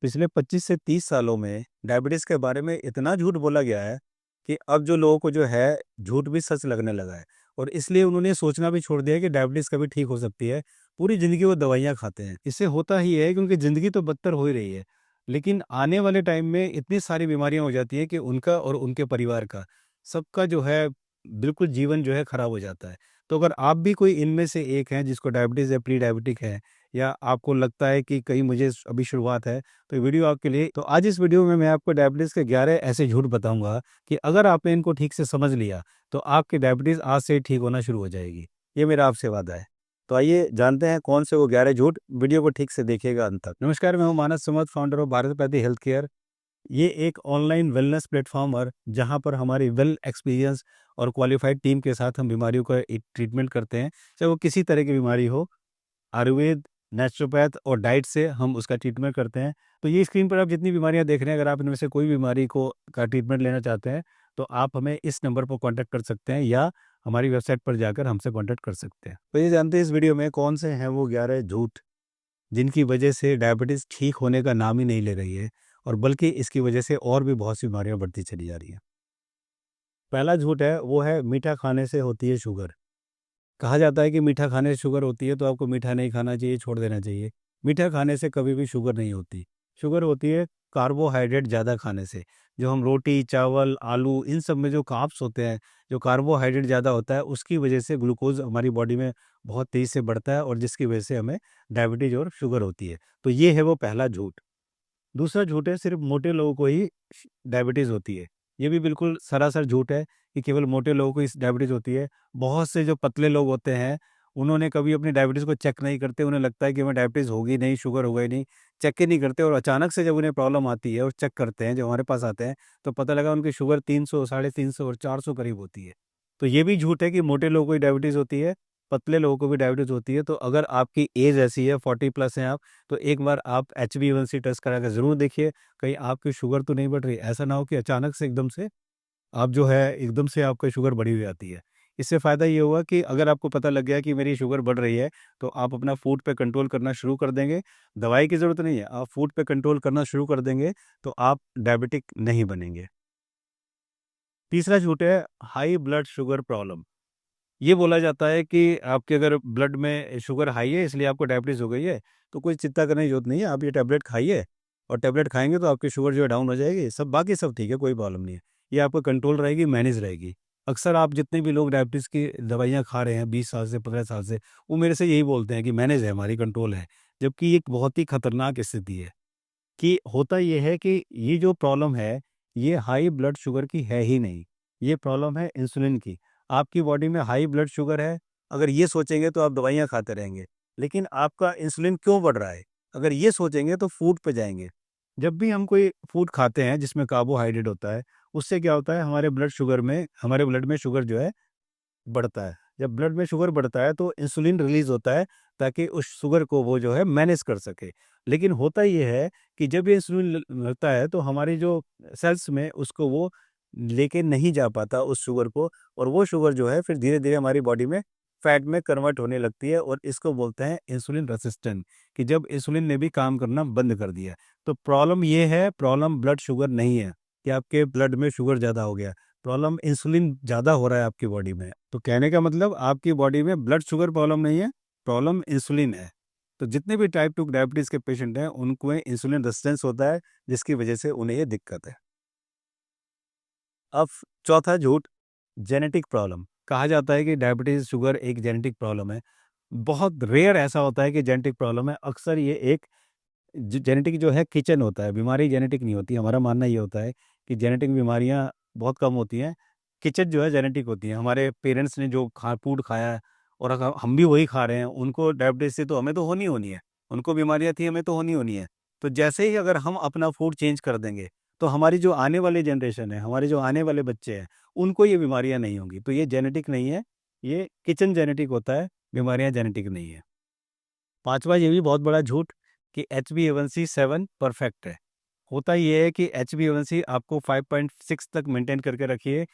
पिछले 25 से 30 सालों में डायबिटीज़ के बारे में इतना झूठ बोला गया है कि अब जो लोगों को जो है झूठ भी सच लगने लगा है और इसलिए उन्होंने सोचना भी छोड़ दिया है कि डायबिटीज़ कभी ठीक हो सकती है। पूरी ज़िंदगी वो दवाइयाँ खाते हैं। इससे होता ही है कि उनकी ज़िंदगी तो बदतर हो ही रही है, लेकिन आने वाले टाइम में इतनी सारी बीमारियाँ हो जाती हैं कि उनका और उनके परिवार का, सबका जो है बिल्कुल जीवन जो है खराब हो जाता है। तो अगर आप भी कोई इनमें से एक हैं जिसको डायबिटीज़ या प्री डायबिटिक है या आपको लगता है कि कहीं मुझे अभी शुरुआत है, तो ये वीडियो आपके लिए। तो आज इस वीडियो में मैं आपको डायबिटीज़ के 11 ऐसे झूठ बताऊँगा कि अगर आपने इनको ठीक से समझ लिया, तो आपकी डायबिटीज़ आज से ही ठीक होना शुरू हो जाएगी। ये मेरा आपसे वादा है। तो आइए जानते हैं कौन से वो 11 झूठ, वीडियो को ठीक से देखिएगा अंत तक। नमस्कार, मैं हूँ Manas Samad, founder of Bharat health care. ये एक ऑनलाइन वेलनेस प्लेटफॉर्म जहाँ पर हमारी वेल एक्सपीरियंस और क्वालिफाइड टीम के साथ हम बीमारियों का एक ट्रीटमेंट करते हैं, चाहे वो किसी तरह की बीमारी हो। आयुर्वेद, नेचुरोपैथ और डाइट से हम उसका ट्रीटमेंट करते हैं। तो ये स्क्रीन पर आप जितनी बीमारियाँ देख रहे हैं, अगर आप इनमें से कोई बीमारी को का ट्रीटमेंट लेना चाहते हैं, तो आप हमें इस नंबर पर कॉन्टैक्ट कर सकते हैं या हमारी वेबसाइट पर जाकर हमसे कॉन्टैक्ट कर सकते हैं। तो ये जानते हैं इस वीडियो में कौन से हैं वो 11 झूठ, जिनकी वजह से डायबिटीज़ ठीक होने का नाम ही नहीं ले रही है और बल्कि इसकी वजह से और भी बहुत सी बीमारियाँ बढ़ती चली जा रही हैं। पहला झूठ है, वो है मीठा खाने से होती है शुगर। कहा जाता है कि मीठा खाने से शुगर होती है, तो आपको मीठा नहीं खाना चाहिए, छोड़ देना चाहिए। मीठा खाने से कभी भी शुगर नहीं होती। शुगर होती है कार्बोहाइड्रेट ज़्यादा खाने से। जो हम रोटी, चावल, आलू, इन सब में जो कार्ब्स होते हैं, जो कार्बोहाइड्रेट ज़्यादा होता है, उसकी वजह से ग्लूकोज़ हमारी बॉडी में बहुत तेज़ी से बढ़ता है और जिसकी वजह से हमें डायबिटीज़ और शुगर होती है। तो ये है वो पहला झूठ। दूसरा झूठ है, सिर्फ मोटे लोगों को ही डायबिटीज़ होती है। ये भी बिल्कुल सरासर झूठ है कि केवल मोटे लोगों को इस डायबिटीज़ होती है। बहुत से जो पतले लोग होते हैं, उन्होंने कभी अपनी डायबिटीज़ को चेक नहीं करते। उन्हें लगता है कि हमें डायबिटीज़ होगी नहीं, शुगर होगा ही नहीं, चेक ही नहीं करते और अचानक से जब उन्हें प्रॉब्लम आती है और चेक करते हैं, जब हमारे पास आते हैं, तो पता लगा उनकी शुगर 300, 350 और 400 करीब होती है। तो ये भी झूठ है कि मोटे लोगों को ही डायबिटीज़ होती है, पतले लोगों को भी डायबिटीज़ होती है। तो अगर आपकी एज ऐसी है, 40 प्लस हैं आप, तो एक बार आप HbA1c टेस्ट करा के ज़रूर देखिए, कहीं आपकी शुगर तो नहीं बढ़ रही। ऐसा ना हो कि अचानक से एकदम से आप जो है एकदम से आपकी शुगर बढ़ी हुई आती है। इससे फ़ायदा ये होगा कि अगर आपको पता लग गया कि मेरी शुगर बढ़ रही है, तो आप अपना फूड पे कंट्रोल करना शुरू कर देंगे। दवाई की ज़रूरत नहीं है, आप फूड पे कंट्रोल करना शुरू कर देंगे, तो आप डायबिटिक नहीं बनेंगे। तीसरा झूठ है हाई ब्लड शुगर प्रॉब्लम। ये बोला जाता है कि आपके अगर ब्लड में शुगर हाई है इसलिए आपको डायबिटीज़ हो गई है, तो कोई चिंता करने की ज़रूरत नहीं है। आप ये टैबलेट खाइए और टैबलेट खाएँगे तो आपकी शुगर जो है डाउन हो जाएगी, सब बाकी सब ठीक है, कोई प्रॉब्लम नहीं है। ये आपका कंट्रोल रहेगी, मैनेज रहेगी। अक्सर आप जितने भी लोग डायबिटीज़ की दवाइयाँ खा रहे हैं 20 साल से 15 साल से, वो मेरे से यही बोलते हैं कि मैनेज है, हमारी कंट्रोल है। जबकि ये एक बहुत ही खतरनाक स्थिति है कि होता ये है कि ये जो प्रॉब्लम है, ये हाई ब्लड शुगर की है ही नहीं, ये प्रॉब्लम है इंसुलिन की। आपकी बॉडी में हाई ब्लड शुगर है, अगर ये सोचेंगे तो आप दवाइयाँ खाते रहेंगे, लेकिन आपका इंसुलिन क्यों बढ़ रहा है? अगर ये सोचेंगे तो फूड पे जाएँगे। जब भी हम कोई फूड खाते हैं जिसमें कार्बोहाइड्रेट होता है, उससे क्या होता है हमारे ब्लड में शुगर जो है बढ़ता है। जब ब्लड में शुगर बढ़ता है तो इंसुलिन रिलीज़ होता है ताकि उस शुगर को वो जो है मैनेज कर सके। लेकिन होता ये है कि जब ये इंसुलिन लगता है तो हमारी जो सेल्स में उसको वो लेके नहीं जा पाता उस शुगर को और वो शुगर जो है फिर धीरे-धीरे हमारी बॉडी में फैट में कन्वर्ट होने लगती है और इसको बोलते हैं इंसुलिन रेजिस्टेंट कि जब इंसुलिन ने भी काम करना बंद कर दिया। तो प्रॉब्लम ये है, प्रॉब्लम ब्लड शुगर नहीं है कि आपके ब्लड में शुगर ज़्यादा हो गया। प्रॉब्लम इंसुलिन ज़्यादा हो रहा है आपकी बॉडी में। तो कहने का मतलब आपकी बॉडी में ब्लड शुगर प्रॉब्लम नहीं है, प्रॉब्लम इंसुलिन है। तो जितने भी टाइप 2 डायबिटीज़ के पेशेंट हैं, उनको इंसुलिन रेजिस्टेंस होता है, जिसकी वजह से उन्हें ये दिक्कत है। अब चौथा झूठ, जेनेटिक प्रॉब्लम। कहा जाता है कि डायबिटीज़, शुगर एक जेनेटिक प्रॉब्लम है। बहुत रेयर ऐसा होता है कि जेनेटिक प्रॉब्लम है। अक्सर ये एक जेनेटिक जो है किचन होता है, बीमारी जेनेटिक नहीं होती। हमारा मानना ये होता है कि जेनेटिक बीमारियाँ बहुत कम होती हैं, किचन जो है जेनेटिक होती है। हमारे पेरेंट्स ने जो फूड खाया है और अगर हम भी वही खा रहे हैं, उनको डायबिटीज़ से तो हमें तो होनी होनी है। उनको बीमारियाँ थी, हमें तो होनी होनी है। तो जैसे ही अगर हम अपना फूड चेंज कर देंगे, तो हमारी जो आने वाली जनरेशन है, हमारे जो आने वाले बच्चे हैं, उनको ये बीमारियाँ नहीं होंगी। तो ये जेनेटिक नहीं है, ये किचन जेनेटिक होता है, बीमारियाँ जेनेटिक नहीं है। पाँचवा ये भी बहुत बड़ा झूठ कि HbA1c 7 परफेक्ट है। होता ये है कि HbA1c आपको 5.6 तक मेंटेन करके रखिए।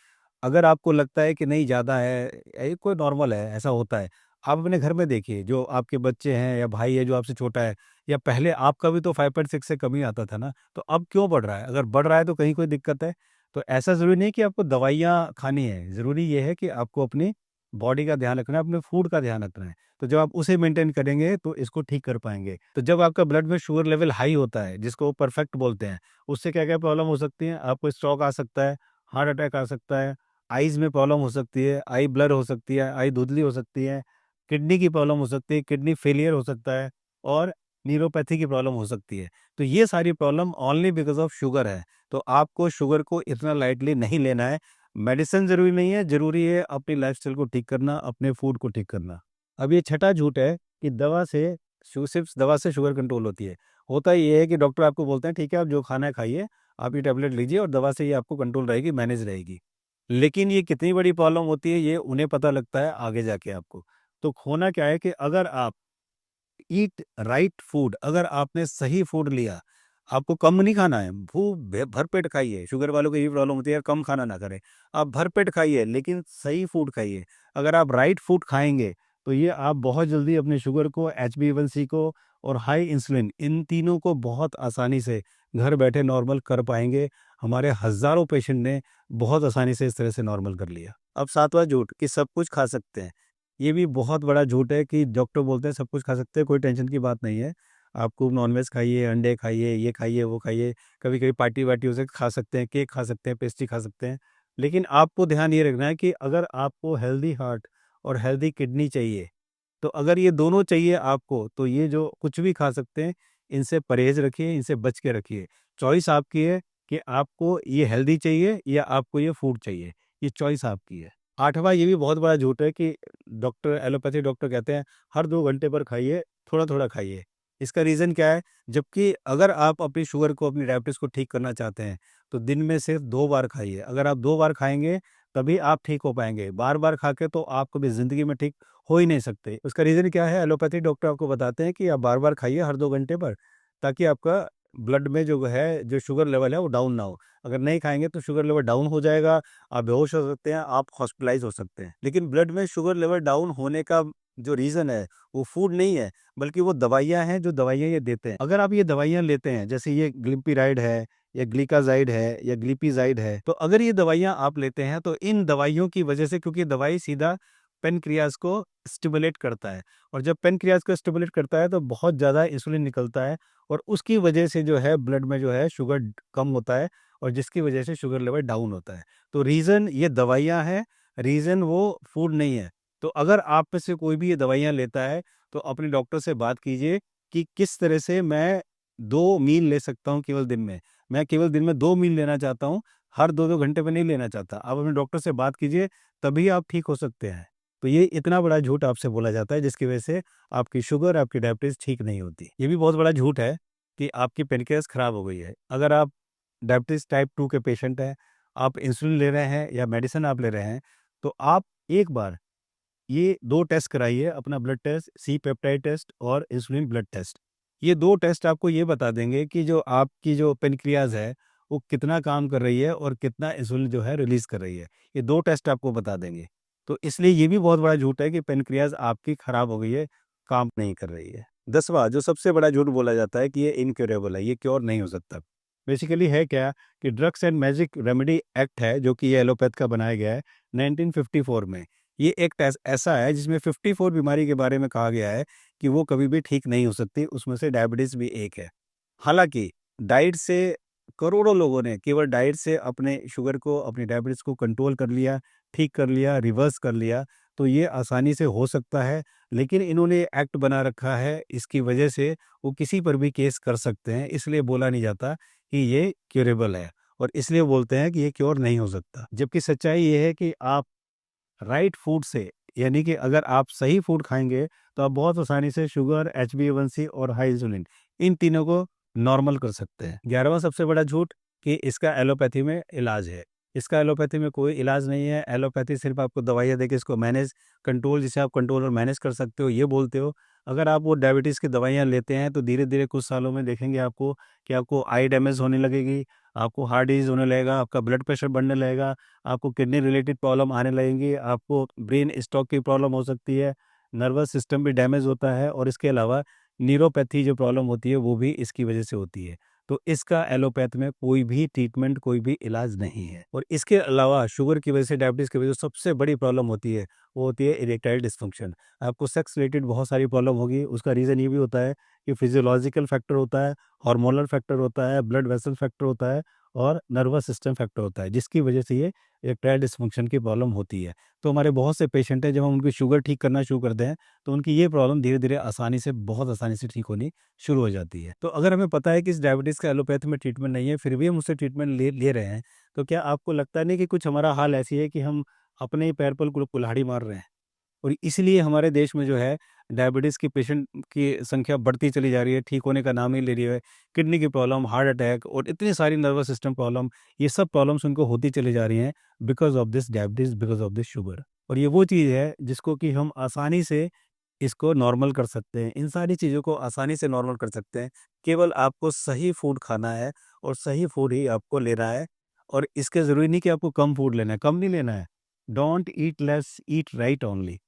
अगर आपको लगता है कि नहीं ज़्यादा है, ये कोई नॉर्मल है, ऐसा होता है। आप अपने घर में देखिए, जो आपके बच्चे हैं या भाई है जो आपसे छोटा है, या पहले आपका भी तो 5.6 से कम ही आता था ना, तो अब क्यों बढ़ रहा है? अगर बढ़ रहा है तो कहीं कोई दिक्कत है। तो ऐसा ज़रूरी नहीं कि आपको दवाइयाँ खानी है, ज़रूरी ये है कि आपको अपनी बॉडी का ध्यान रखना है, अपने फूड का ध्यान रखना है। तो जब आप उसे मेंटेन करेंगे तो इसको ठीक कर पाएँगे। तो जब आपका ब्लड में शुगर लेवल हाई होता है, जिसको परफेक्ट बोलते हैं, उससे क्या-क्या प्रॉब्लम हो सकती है? आपको स्ट्रोक आ सकता है, हार्ट अटैक आ सकता है, आइज़ में प्रॉब्लम हो सकती है, आई ब्लर हो सकती है, आई धुंधली हो सकती है, किडनी की प्रॉब्लम हो सकती है, किडनी फेलियर हो सकता है और न्यूरोपैथी की प्रॉब्लम हो सकती है। तो ये सारी problem only because of sugar है। तो आपको शुगर को इतना लाइटली नहीं लेना है। मेडिसिन ज़रूरी नहीं है, ज़रूरी है अपनी लाइफ़स्टाइल को ठीक करना, अपने फूड को ठीक करना। अब ये छठा झूठ है कि दवा से सिर्फ़ दवा से शुगर कंट्रोल होती है। होता ये है कि डॉक्टर आपको बोलते हैं, ठीक है, आप जो खाना है खाइए, आप ये टैबलेट लीजिए और दवा से ये आपको कंट्रोल रहेगी, मैनेज रहेगी। लेकिन ये कितनी बड़ी प्रॉब्लम होती है, ये उन्हें पता लगता है आगे जाके आपको। तो होना क्या है कि अगर आप ईट राइट फूड, अगर आपने सही फूड लिया, आपको कम नहीं खाना है, भरपेट खाइए। शुगर वालों को यही प्रॉब्लम होती है, यार कम खाना ना करें। आप भरपेट खाइए लेकिन सही फूड खाइए। अगर आप राइट फूड खाएँगे, तो ये आप बहुत जल्दी अपने शुगर को, HbA1c को और हाई इंसुलिन, इन तीनों को बहुत आसानी से घर बैठे नॉर्मल कर पाएँगे। हमारे हज़ारों पेशेंट ने बहुत आसानी से इस तरह से नॉर्मल कर लिया। अब सातवाँ झूठ कि सब कुछ खा सकते हैं। ये भी बहुत बड़ा झूठ है कि डॉक्टर बोलते हैं सब कुछ खा सकते हैं, कोई टेंशन की बात नहीं है। आप खूब नॉनवेज खाइए, अंडे खाइए, ये खाइए, वो खाइए। कभी-कभी पार्टी-वार्टी हो खा सकते हैं, केक खा सकते हैं, पेस्ट्री खा सकते हैं। लेकिन आपको ध्यान ये रखना है कि अगर आपको हेल्दी हार्ट और हेल्दी किडनी चाहिए, तो अगर ये दोनों चाहिए आपको, तो ये जो कुछ भी खा सकते हैं, इनसे परहेज़ रखिए, इनसे बच के रखिए। चॉइस आपकी है कि आपको ये हेल्दी चाहिए या आपको ये फूड चाहिए, ये चॉइस आपकी है। आठवाँ ये भी बहुत बड़ा झूठ है कि डॉक्टर एलोपैथी डॉक्टर कहते हैं, हर 2 घंटे पर खाइए, थोड़ा-थोड़ा खाइए। इसका रीज़न क्या है? जबकि अगर आप अपनी शुगर को, अपनी डायबिटीज़ को ठीक करना चाहते हैं, तो दिन में सिर्फ़ 2 बार खाइए। अगर आप 2 बार खाएँगे, तभी आप ठीक हो पाएँगे। बार-बार खा के तो आप कभी ज़िंदगी में ठीक हो ही नहीं सकते। उसका रीज़न क्या है? एलोपैथी डॉक्टर आपको बताते हैं कि आप बार-बार खाइए हर 2 घंटे पर, ताकि आपका ब्लड में जो है, जो शुगर लेवल है, वो डाउन ना हो। अगर नहीं खाएँगे तो शुगर लेवल डाउन हो जाएगा, आप बेहोश हो सकते हैं, आप हॉस्पिटलाइज़ हो सकते हैं। लेकिन ब्लड में शुगर लेवल डाउन होने का जो रीज़न है, वो फूड नहीं है, बल्कि वो दवाइयाँ हैं, जो दवाइयाँ ये देते हैं। अगर आप ये दवाइयाँ लेते हैं, जैसे ये ग्लिपिराइड है या ग्लिकाज़ाइड है या ग्लिपिज़ाइड है, तो अगर ये दवाइयाँ आप लेते हैं, तो इन दवाइयों की वजह से, क्योंकि दवाई सीधा पैनक्रियाज़ को स्टिमुलेट करता है, और जब पैनक्रियाज़ को स्टिमुलेट करता है, तो बहुत ज़्यादा इंसुलिन निकलता है, और उसकी वजह से जो है ब्लड में जो है शुगर कम होता है, और जिसकी वजह से शुगर लेवल डाउन होता है। तो रीज़न ये दवाइयाँ हैं, रीज़न वो फूड नहीं है। तो अगर आप में से कोई भी ये दवाइयाँ लेता है, तो अपने डॉक्टर से बात कीजिए कि किस तरह से मैं 2 मील ले सकता हूँ केवल दिन में। मैं केवल दिन में 2 मील लेना चाहता हूँ, हर 2-2 घंटे में नहीं लेना चाहता। आप अपने डॉक्टर से बात कीजिए, तभी आप ठीक हो सकते हैं। तो ये इतना बड़ा झूठ आपसे बोला जाता है, जिसकी वजह से आपकी शुगर, आपकी डायबिटीज़ ठीक नहीं होती। ये भी बहुत बड़ा झूठ है कि आपकी पैनक्रियाज़ खराब हो गई है। अगर आप डायबिटीज़ टाइप 2 के पेशेंट हैं, आप इंसुलिन ले रहे हैं या मेडिसिन आप ले रहे हैं, तो आप एक बार ये 2 टेस्ट कराइए, अपना blood test, C peptide test और इंसुलिन ब्लड टेस्ट। ये 2 टेस्ट आपको ये बता देंगे कि जो आपकी जो पैनक्रियाज़ है, वो कितना काम कर रही है और कितना इंसुलिन जो है रिलीज़ कर रही है। ये 2 टेस्ट आपको बता देंगे। तो इसलिए ये भी बहुत बड़ा झूठ है कि पैनक्रियाज़ आपकी खराब हो गई है, काम नहीं कर रही है। 10वाँ जो सबसे बड़ा झूठ बोला जाता है कि ये इनक्योरेबल है, ये क्योर नहीं हो सकता। बेसिकली है क्या कि drugs and magic remedy act है, जो कि ये एलोपैथ का बनाया गया है 1954 में। ये एक्ट ऐसा है जिसमें 54 बीमारी के बारे में कहा गया है कि वो कभी भी ठीक नहीं हो सकती, उसमें से डायबिटीज़ भी एक है। हालाँकि डाइट से करोड़ों लोगों ने केवल डाइट से अपने शुगर को, अपनी डायबिटीज़ को कंट्रोल कर लिया, ठीक कर लिया, रिवर्स कर लिया, तो ये आसानी से हो सकता है। लेकिन इन्होंने एक्ट बना रखा है, इसकी वजह से वो किसी पर भी केस कर सकते हैं, इसलिए बोला नहीं जाता कि ये क्यूरेबल है, और इसलिए बोलते हैं कि ये क्योर नहीं हो सकता। जबकि सच्चाई ये है कि आप राइट फूड से, यानी कि अगर आप सही फूड खाएँगे, तो आप बहुत आसानी से शुगर, HbA1c और हाई इंसुलिन, इन तीनों को नॉर्मल कर सकते हैं। 11वां सबसे बड़ा झूठ कि इसका एलोपैथी में इलाज है। इसका एलोपैथी में कोई इलाज नहीं है। एलोपैथी सिर्फ़ आपको दवाइयाँ देके इसको मैनेज, कंट्रोल, जिसे आप कंट्रोल और मैनेज कर सकते हो, ये बोलते हो। अगर आप वो डायबिटीज़ की दवाइयाँ लेते हैं, तो धीरे-धीरे कुछ सालों में देखेंगे आपको कि आपको आई डैमेज होने लगेगी, आपको हार्ट डिज़ीज़ होने लगेगा, आपका ब्लड प्रेशर बढ़ने लगेगा, आपको किडनी रिलेटेड प्रॉब्लम आने लगेंगी, आपको ब्रेन स्ट्रोक की प्रॉब्लम हो सकती है, नर्वस सिस्टम भी डैमेज होता है और इसके अलावा न्यूरोपैथी जो प्रॉब्लम होती है वो भी इसकी वजह से होती है। तो इसका एलोपैथ में कोई भी ट्रीटमेंट, कोई भी इलाज नहीं है। और इसके अलावा शुगर की वजह से, डायबिटीज़ की वजह से सबसे बड़ी प्रॉब्लम होती है, वो होती है इरेक्टाइल डिस्फंक्शन। आपको सेक्स रिलेटेड बहुत सारी प्रॉब्लम होगी, उसका रीज़न ये भी होता है कि फिजियोलॉजिकल फैक्टर होता है, हार्मोनल फैक्टर होता है, ब्लड वेसल फैक्टर होता है और नर्वस सिस्टम फैक्टर होता है, जिसकी वजह से ये इरेक्टाइल डिस्फंक्शन की प्रॉब्लम होती है। तो हमारे बहुत से पेशेंट हैं, जब हम उनकी शुगर ठीक करना शुरू करते हैं, तो उनकी ये प्रॉब्लम धीरे-धीरे आसानी से, बहुत आसानी से ठीक होनी शुरू हो जाती है। तो अगर हमें पता है कि इस डायबिटीज़ का एलोपैथी में ट्रीटमेंट नहीं है, फिर भी हम उससे ट्रीटमेंट ले ले रहे हैं, तो क्या आपको लगता नहीं कि कुछ हमारा हाल ऐसी है कि हम अपने ही पैर पर कुल्हाड़ी मार रहे हैं? और इसलिए हमारे देश में जो है डायबिटीज़ की पेशेंट की संख्या बढ़ती चली जा रही है, ठीक होने का नाम ही ले रही है। किडनी की प्रॉब्लम, हार्ट अटैक और इतनी सारी नर्वस सिस्टम प्रॉब्लम, ये सब प्रॉब्लम्स उनको होती चली जा रही हैं because of this diabetes, because of this sugar. और ये वो चीज़ है जिसको कि हम आसानी से इसको नॉर्मल कर सकते हैं। इन सारी चीज़ों को आसानी से नॉर्मल कर सकते हैं। केवल आपको सही फूड खाना है और सही फूड ही आपको लेना है। और इसके ज़रूरी नहीं कि आपको कम फूड लेना है, कम नहीं लेना है। Don't eat less, eat right only.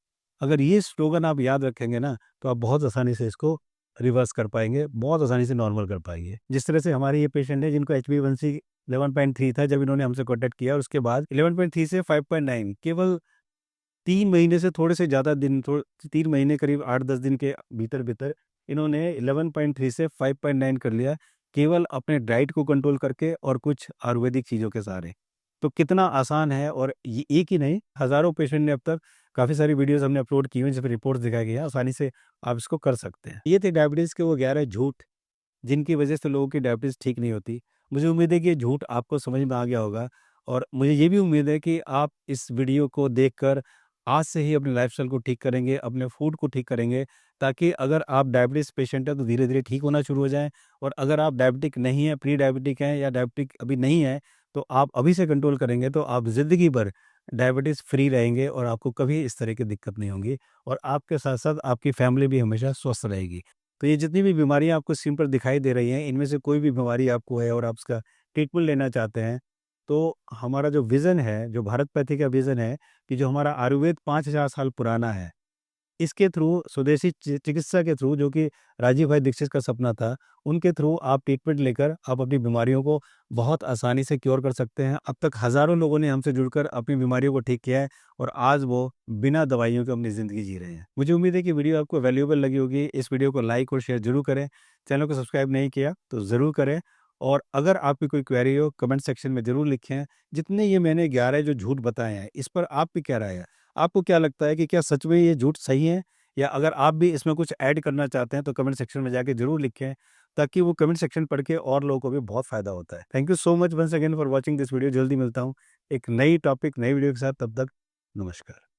अगर ये स्लोगन आप याद रखेंगे ना, तो आप बहुत आसानी से इसको रिवर्स कर पाएँगे, बहुत आसानी से नॉर्मल कर पाएँगे। जिस तरह से हमारे ये पेशेंट है जिनको HbA1c 11.3 था जब इन्होंने हमसे कॉन्टैक्ट किया, और उसके बाद 11.3 से 5.9, केवल 3 महीने से थोड़े से ज़्यादा दिन, 3 महीने करीब 8-10 दिन के भीतर-भीतर इन्होंने 11.3 से 5.9 कर लिया, केवल अपने डाइट को कंट्रोल करके और कुछ आयुर्वेदिक चीज़ों के सहारे। तो कितना आसान है, और ये एक ही नहीं, हज़ारों पेशेंट ने अब तक, काफ़ी सारी वीडियोज़ हमने अपलोड की हुई हैं, जिसमें रिपोर्ट्स दिखाई गई है, आसानी से आप इसको कर सकते हैं। ये थे डायबिटीज़ के वो 11 झूठ, जिनकी वजह से लोगों की डायबिटीज़ ठीक नहीं होती। मुझे उम्मीद है कि ये झूठ आपको समझ में आ गया होगा, और मुझे ये भी उम्मीद है कि आप इस वीडियो को देखकर आज से ही अपने लाइफ़स्टाइल को ठीक करेंगे, अपने फूड को ठीक करेंगे, ताकि अगर आप डायबिटीज़ पेशेंट हैं तो धीरे-धीरे ठीक होना शुरू हो जाएँ, और अगर आप डायबिटिक नहीं हैं, प्री डायबिटिक हैं या डायबिटिक अभी नहीं है, तो आप अभी से कंट्रोल करेंगे तो आप ज़िंदगी भर डायबिटीज़ फ्री रहेंगे और आपको कभी इस तरह की दिक्कत नहीं होगी, और आपके साथ-साथ आपकी फैमिली भी हमेशा स्वस्थ रहेगी। तो ये जितनी भी बीमारियाँ आपको स्क्रीन पर दिखाई दे रही हैं, इनमें से कोई भी बीमारी आपको है और आप उसका ट्रीटमेंट लेना चाहते हैं, तो हमारा जो विज़न है, जो भारत पैथी का विज़न है, कि जो हमारा आयुर्वेद 5000 साल पुराना है, इसके थ्रू, स्वदेशी चिकित्सा के थ्रू, जो कि राजीव भाई दीक्षित का सपना था, उनके थ्रू आप ट्रीटमेंट लेकर आप अपनी बीमारियों को बहुत आसानी से क्योर कर सकते हैं। अब तक हज़ारों लोगों ने हमसे जुड़कर अपनी बीमारियों को ठीक किया है, और आज वो बिना दवाइयों के अपनी ज़िंदगी जी रहे हैं। मुझे उम्मीद है कि वीडियो आपको वैल्यूएबल लगी होगी। इस वीडियो को लाइक और शेयर ज़रूर करें। चैनल को सब्सक्राइब नहीं किया तो ज़रूर करें, और अगर आपकी कोई क्वेरी हो, कमेंट सेक्शन में ज़रूर लिखें। जितने ये मैंने 11 जो झूठ बताए हैं, इस पर आपकी क्या राय है? आपको क्या लगता है कि क्या सच में ये झूठ सही है? या अगर आप भी इसमें कुछ ऐड करना चाहते हैं, तो कमेंट सेक्शन में जाके ज़रूर लिखें, ताकि वो कमेंट सेक्शन पढ़ के और लोगों को भी बहुत फ़ायदा होता है। Thank you so much once again for watching this video. जल्दी मिलता हूँ एक नई टॉपिक, नई वीडियो के साथ। तब तक नमस्कार।